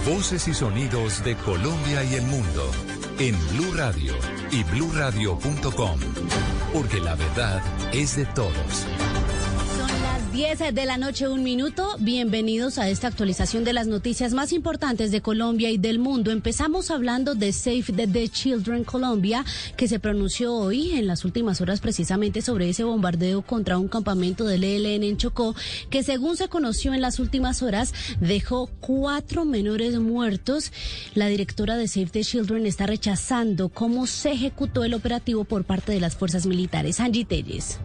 Voces y sonidos de Colombia y el mundo en Blue Radio y bluradio.com, porque la verdad es de todos. 10 de la noche, 1 minuto. Bienvenidos a esta actualización de las noticias más importantes de Colombia y del mundo. Empezamos hablando de Save the Children Colombia, que se pronunció hoy en las últimas horas precisamente sobre ese bombardeo contra un campamento del ELN en Chocó, que según se conoció en las últimas horas dejó 4 menores muertos. La directora de Save the Children está rechazando cómo se ejecutó el operativo por parte de las fuerzas militares. Angie Telles.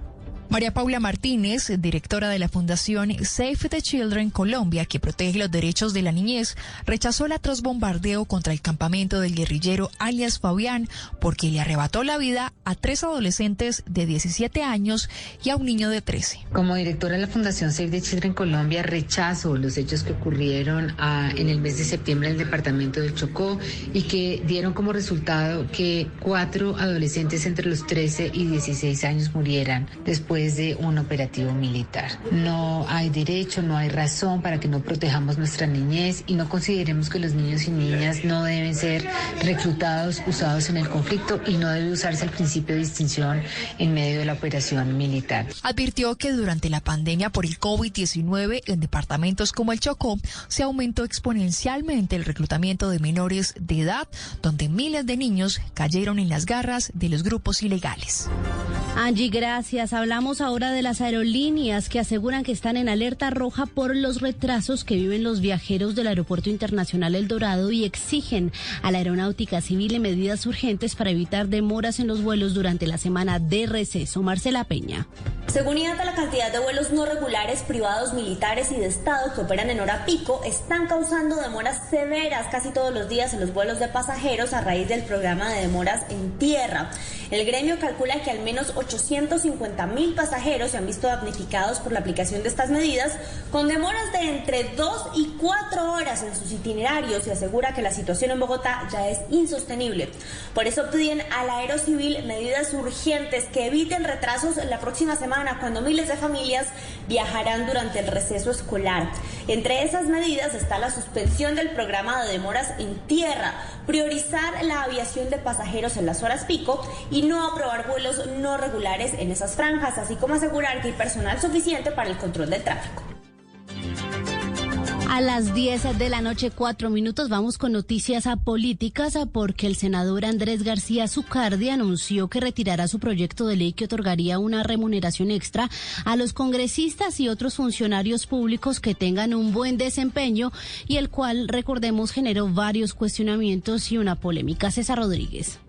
María Paula Martínez, directora de la Fundación Save the Children Colombia, que protege los derechos de la niñez, rechazó el atroz bombardeo contra el campamento del guerrillero alias Fabián porque le arrebató la vida a 3 adolescentes de 17 años y a un niño de 13. Como directora de la Fundación Save the Children Colombia, rechazo los hechos que ocurrieron en el mes de septiembre en el departamento del Chocó y que dieron como resultado que 4 adolescentes entre los 13 y 16 años murieran después de un operativo militar. No hay derecho, no hay razón para que no protejamos nuestra niñez y no consideremos que los niños y niñas no deben ser reclutados, usados en el conflicto y no debe usarse el principio de distinción en medio de la operación militar. Advirtió que durante la pandemia por el COVID-19 en departamentos como el Chocó se aumentó exponencialmente el reclutamiento de menores de edad, donde miles de niños cayeron en las garras de los grupos ilegales. Angie, gracias. Hablamos ahora de las aerolíneas que aseguran que están en alerta roja por los retrasos que viven los viajeros del Aeropuerto Internacional El Dorado y exigen a la Aeronáutica Civil medidas urgentes para evitar demoras en los vuelos durante la semana de receso. Marcela Peña. Según IATA, la cantidad de vuelos no regulares, privados, militares y de Estado que operan en hora pico están causando demoras severas casi todos los días en los vuelos de pasajeros a raíz del programa de demoras en tierra. El gremio calcula que al menos 850,000 pasajeros se han visto damnificados por la aplicación de estas medidas, con demoras de entre 2 y 4 horas en sus itinerarios, y asegura que la situación en Bogotá ya es insostenible. Por eso piden a la Aerocivil medidas urgentes que eviten retrasos en la próxima semana, cuando miles de familias viajarán durante el receso escolar. Entre esas medidas está la suspensión del programa de demoras en tierra, priorizar la aviación de pasajeros en las horas pico y no aprobar vuelos no regulares en esas franjas, así como asegurar que hay personal suficiente para el control del tráfico. A las 10 de la noche, 4 minutos, vamos con noticias políticas porque el senador Andrés García Zucardi anunció que retirará su proyecto de ley que otorgaría una remuneración extra a los congresistas y otros funcionarios públicos que tengan un buen desempeño y el cual, recordemos, generó varios cuestionamientos y una polémica. César Rodríguez.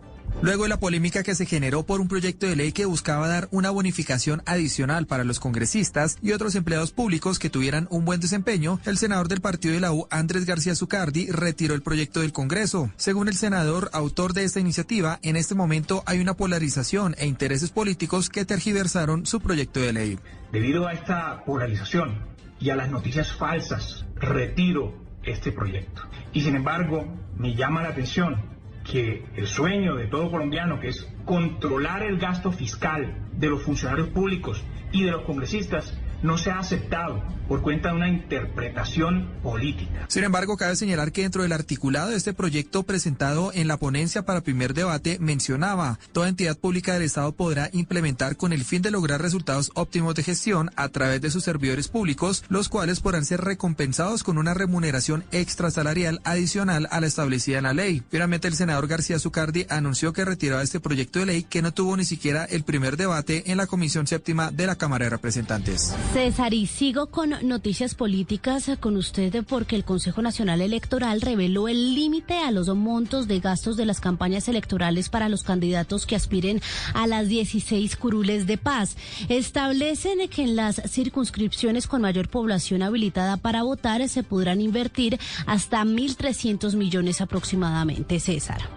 Luego de la polémica que se generó por un proyecto de ley que buscaba dar una bonificación adicional para los congresistas y otros empleados públicos que tuvieran un buen desempeño, el senador del partido de la U, Andrés García Zucardi, retiró el proyecto del Congreso. Según el senador, autor de esta iniciativa, en este momento hay una polarización e intereses políticos que tergiversaron su proyecto de ley. Debido a esta polarización y a las noticias falsas, retiro este proyecto. Y sin embargo, me llama la atención que el sueño de todo colombiano, que es controlar el gasto fiscal de los funcionarios públicos y de los congresistas, no se ha aceptado por cuenta de una interpretación política. Sin embargo, cabe señalar que dentro del articulado de este proyecto presentado en la ponencia para primer debate mencionaba: toda entidad pública del Estado podrá implementar con el fin de lograr resultados óptimos de gestión a través de sus servidores públicos, los cuales podrán ser recompensados con una remuneración extrasalarial adicional a la establecida en la ley. Finalmente, el senador García Zucardi anunció que retiraba este proyecto de ley que no tuvo ni siquiera el primer debate en la Comisión Séptima de la Cámara de Representantes. César, y sigo con noticias políticas con usted porque el Consejo Nacional Electoral reveló el límite a los montos de gastos de las campañas electorales para los candidatos que aspiren a las 16 curules de paz. Establecen que en las circunscripciones con mayor población habilitada para votar se podrán invertir hasta 1.300 millones aproximadamente. César.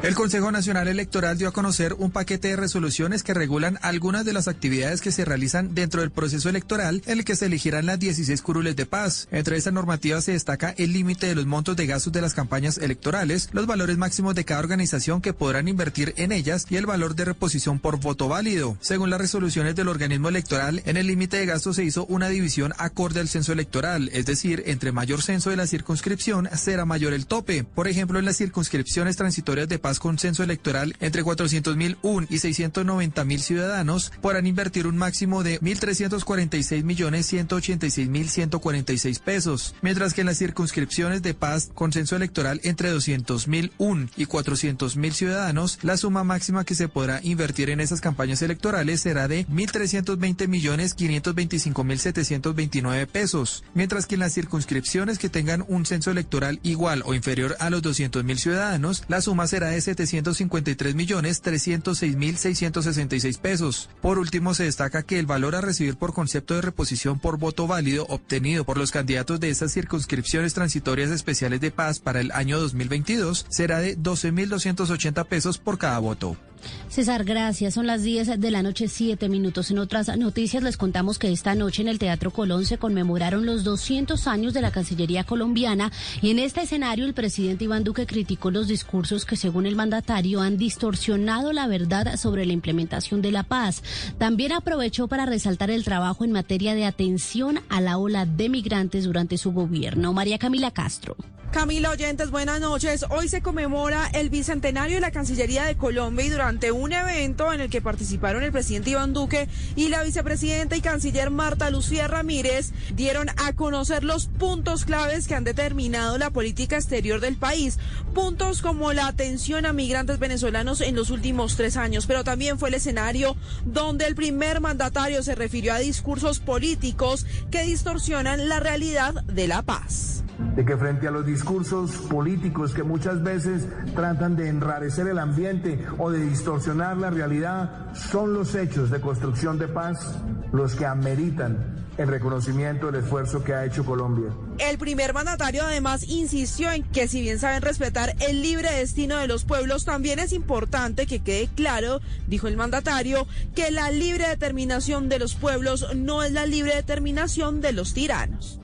El Consejo Nacional Electoral dio a conocer un paquete de resoluciones que regulan algunas de las actividades que se realizan dentro del proceso electoral en el que se elegirán las 16 curules de paz. Entre esta normativa se destaca el límite de los montos de gastos de las campañas electorales, los valores máximos de cada organización que podrán invertir en ellas y el valor de reposición por voto válido. Según las resoluciones del organismo electoral, en el límite de gastos se hizo una división acorde al censo electoral, es decir, entre mayor censo de la circunscripción será mayor el tope. Por ejemplo, en las circunscripciones transitorias de paz con censo electoral entre 400.001 y 690.000 ciudadanos podrán invertir un máximo de 1.346.186.146 pesos, mientras que en las circunscripciones de paz con censo electoral entre 200.001 y 400.000 ciudadanos, la suma máxima que se podrá invertir en esas campañas electorales será de 1.320.525.729 pesos, mientras que en las circunscripciones que tengan un censo electoral igual o inferior a los 200.000 ciudadanos, la suma será de 753.306.666 pesos. Por último, se destaca que el valor a recibir por concepto de reposición por voto válido obtenido por los candidatos de esas circunscripciones transitorias especiales de paz para el año 2022 será de 12.280 pesos por cada voto. César, gracias. Son las 10 de la noche, 7 minutos. En otras noticias les contamos que esta noche en el Teatro Colón se conmemoraron los 200 años de la Cancillería colombiana y en este escenario el presidente Iván Duque criticó los discursos que, según el mandatario, han distorsionado la verdad sobre la implementación de la paz. También aprovechó para resaltar el trabajo en materia de atención a la ola de migrantes durante su gobierno. María Camila Castro. Camila, oyentes, buenas noches. Hoy se conmemora el bicentenario de la Cancillería de Colombia y durante un evento en el que participaron el presidente Iván Duque y la vicepresidenta y canciller Marta Lucía Ramírez, dieron a conocer los puntos claves que han determinado la política exterior del país. Puntos como la atención a migrantes venezolanos en los últimos 3 años, pero también fue el escenario donde el primer mandatario se refirió a discursos políticos que distorsionan la realidad de la paz. De que frente a los discursos políticos que muchas veces tratan de enrarecer el ambiente o de distorsionar la realidad, son los hechos de construcción de paz los que ameritan el reconocimiento del esfuerzo que ha hecho Colombia. El primer mandatario además insistió en que si bien saben respetar el libre destino de los pueblos, también es importante que quede claro, dijo el mandatario, que la libre determinación de los pueblos no es la libre determinación de los tiranos.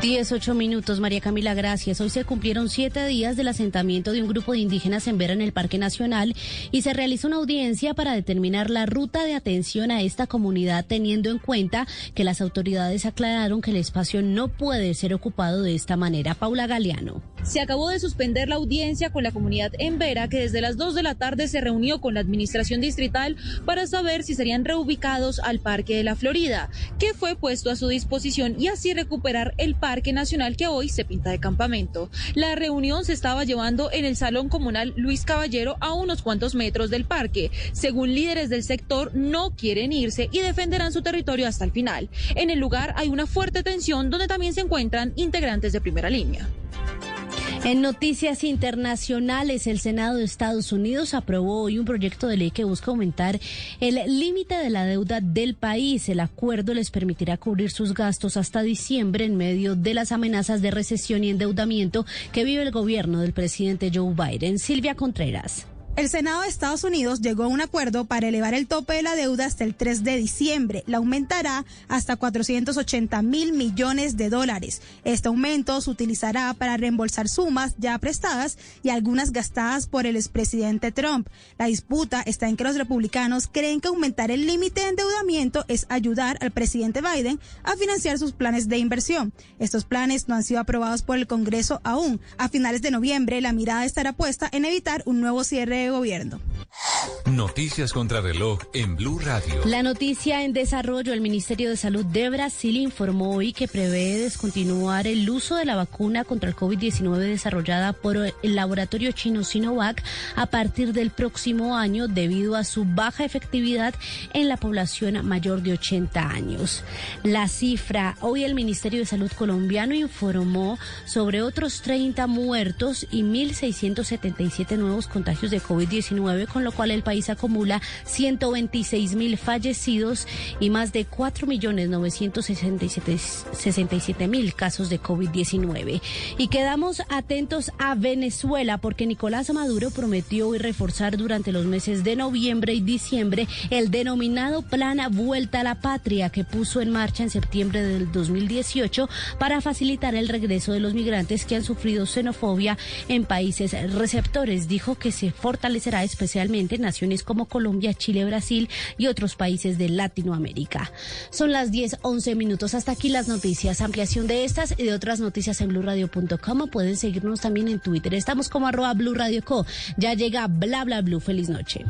18 minutos, María Camila, gracias. Hoy se cumplieron 7 días del asentamiento de un grupo de indígenas en Vera, en el Parque Nacional, y se realizó una audiencia para determinar la ruta de atención a esta comunidad, teniendo en cuenta que las autoridades aclararon que el espacio no puede ser ocupado de esta manera. Paula Galeano. Se acabó de suspender la audiencia con la comunidad en Vera, que desde las 2 de la tarde se reunió con la administración distrital para saber si serían reubicados al Parque de la Florida, que fue puesto a su disposición, y así recuperar el Parque Nacional que hoy se pinta de campamento. La reunión se estaba llevando en el Salón Comunal Luis Caballero, a unos cuantos metros del parque. Según líderes del sector, no quieren irse y defenderán su territorio hasta el final. En el lugar hay una fuerte tensión donde también se encuentran integrantes de primera línea. En noticias internacionales, el Senado de Estados Unidos aprobó hoy un proyecto de ley que busca aumentar el límite de la deuda del país. El acuerdo les permitirá cubrir sus gastos hasta diciembre en medio de las amenazas de recesión y endeudamiento que vive el gobierno del presidente Joe Biden. Silvia Contreras. El Senado de Estados Unidos llegó a un acuerdo para elevar el tope de la deuda hasta el 3 de diciembre. La aumentará hasta $480.000 millones. Este aumento se utilizará para reembolsar sumas ya prestadas y algunas gastadas por el expresidente Trump. La disputa está en que los republicanos creen que aumentar el límite de endeudamiento es ayudar al presidente Biden a financiar sus planes de inversión. Estos planes no han sido aprobados por el Congreso aún. A finales de noviembre, la mirada estará puesta en evitar un nuevo cierre de gobierno. Noticias contra reloj en Blue Radio. La noticia en desarrollo: el Ministerio de Salud de Brasil informó hoy que prevé descontinuar el uso de la vacuna contra el COVID-19 desarrollada por el laboratorio chino Sinovac a partir del próximo año debido a su baja efectividad en la población mayor de 80 años. La cifra: hoy el Ministerio de Salud colombiano informó sobre otros 30 muertos y 1.677 nuevos contagios de COVID COVID-19, con lo cual el país acumula 126.000 fallecidos y más de 4.967.000 casos de COVID-19. Y quedamos atentos a Venezuela porque Nicolás Maduro prometió hoy reforzar durante los meses de noviembre y diciembre el denominado Plan Vuelta a la Patria que puso en marcha en septiembre del 2018 para facilitar el regreso de los migrantes que han sufrido xenofobia en países receptores. Dijo que se fortalecerá especialmente en naciones como Colombia, Chile, Brasil y otros países de Latinoamérica. Son las 10:11. Hasta aquí las noticias. Ampliación de estas y de otras noticias en blurradio.com. Pueden seguirnos también en Twitter. Estamos como @BluRadioCo. Ya llega Bla Bla Blue. Feliz noche.